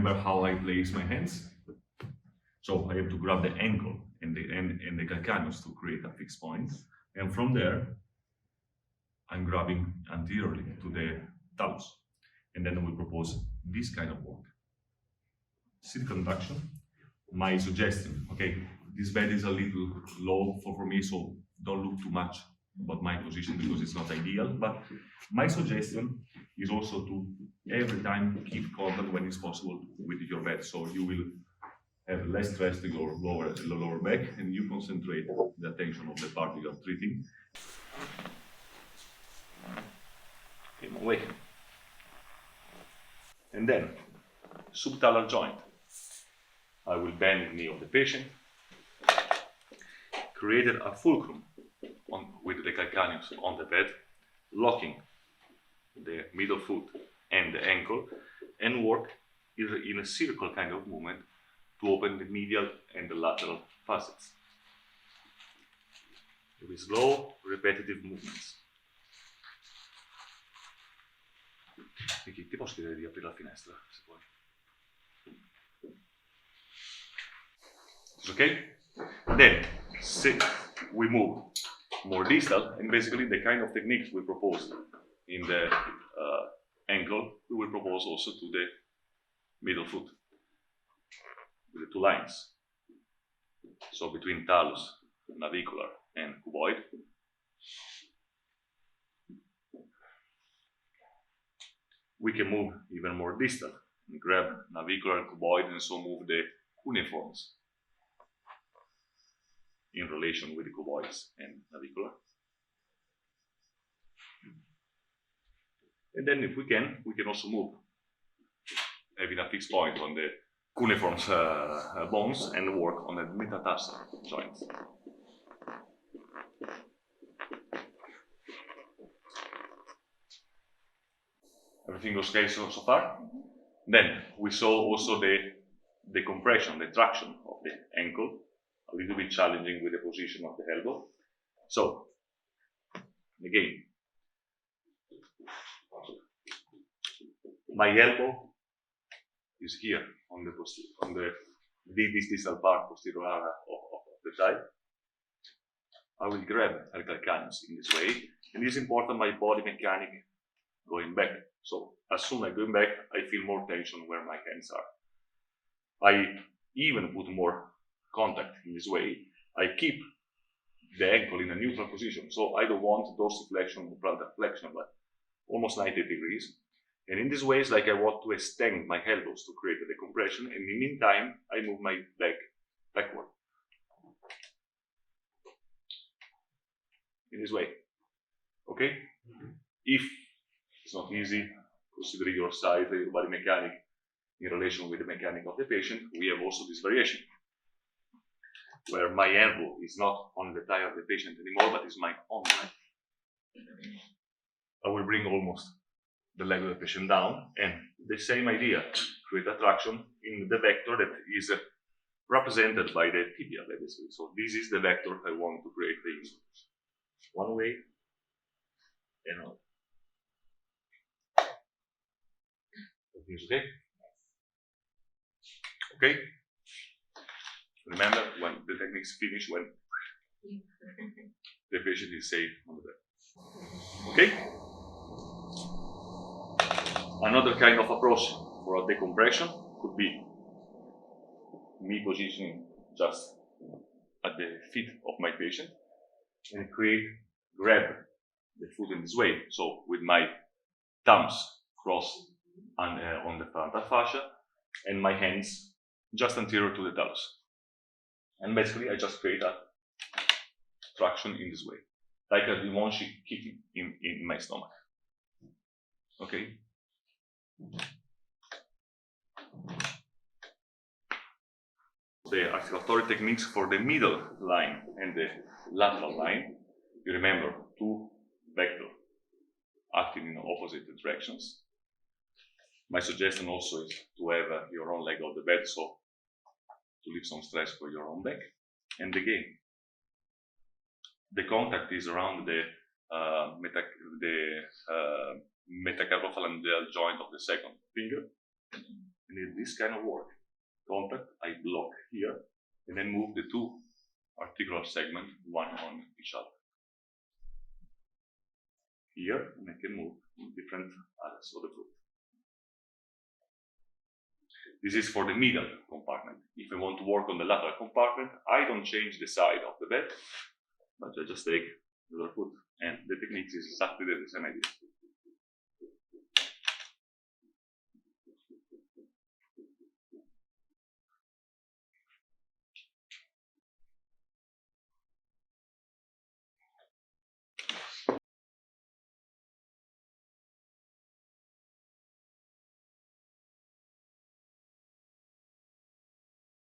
remember how I place my hands. So I have to grab the ankle and the calcaneus to create a fixed point. And from there, I'm grabbing anteriorly to the talus. And then I will propose this kind of work. Circumduction. My suggestion, okay, this bed is a little low for me, so don't look too much about my position because it's not ideal. But my suggestion is also to every time keep contact when it's possible with your bed, so you will have less stress to your lower back, and you concentrate the attention of the part you are treating. In away. And then, subtalar joint. I will bend the knee of the patient, created a fulcrum with the calcaneus on the bed, locking the middle foot and the ankle, and work in a circle kind of movement to open the medial and the lateral facets. With slow, repetitive movements. Vicky, ti posso chiedere di aprire la finestra, se vuoi? Okay? Then, we move more distal, and basically the kind of techniques we propose in the ankle, we will propose also to the middle foot, with the two lines. So between talus, navicular, and cuboid. We can move even more distal, and grab navicular and cuboid, and so move the cuneiforms in relation with the cuboids and navicular. And then if we can also move, having a fixed point on the cuneiform bones and work on the metatarsal joints. Everything okay so far? Then we saw also the compression, the traction of the ankle, a little bit challenging with the position of the elbow. So, again, my elbow is here on this distal part, posterior area of the thigh. I will grab the calcaneus in this way, and it's important my body mechanic going back. So, as soon as I go back, I feel more tension where my hands are. I even put more contact in this way. I keep the ankle in a neutral position, so I don't want dorsiflexion or plantar flexion, but almost 90 degrees. And in this way, it's like I want to extend my elbows to create the compression, and in the meantime, I move my leg backward. In this way. Okay? If it's not easy, consider your size, your body mechanic in relation with the mechanic of the patient, we have also this variation, where my elbow is not on the thigh of the patient anymore, but is my own thigh. I will bring almost the leg of the patient down, and the same idea, create a traction in the vector that is represented by the tibia, basically. So this is the vector I want to create the insult. One way, and another. Everything's okay? Okay? Remember, when the techniques finish, when the patient is safe on the bed. Okay? Another kind of approach for a decompression could be me positioning just at the feet of my patient and grab the foot in this way. So with my thumbs crossed on the plantar fascia and my hands just anterior to the talus. And basically I just create a traction in this way, like a Dimonshi kicking in my stomach. Okay? The articulatory techniques for the middle line and the lateral line, you remember, two vectors acting in opposite directions. My suggestion also is to have your own leg of the bed, so to leave some stress for your own back. And again, the contact is around the metacarpophalangeal joint of the second finger, And in this kind of work, contact, I block here, and then move the two articular segments, one on each other. Here, and I can move in different areas of the foot. This is for the middle compartment. If I want to work on the lateral compartment, I don't change the side of the bed, but I just take the other foot. And the technique is exactly the same idea.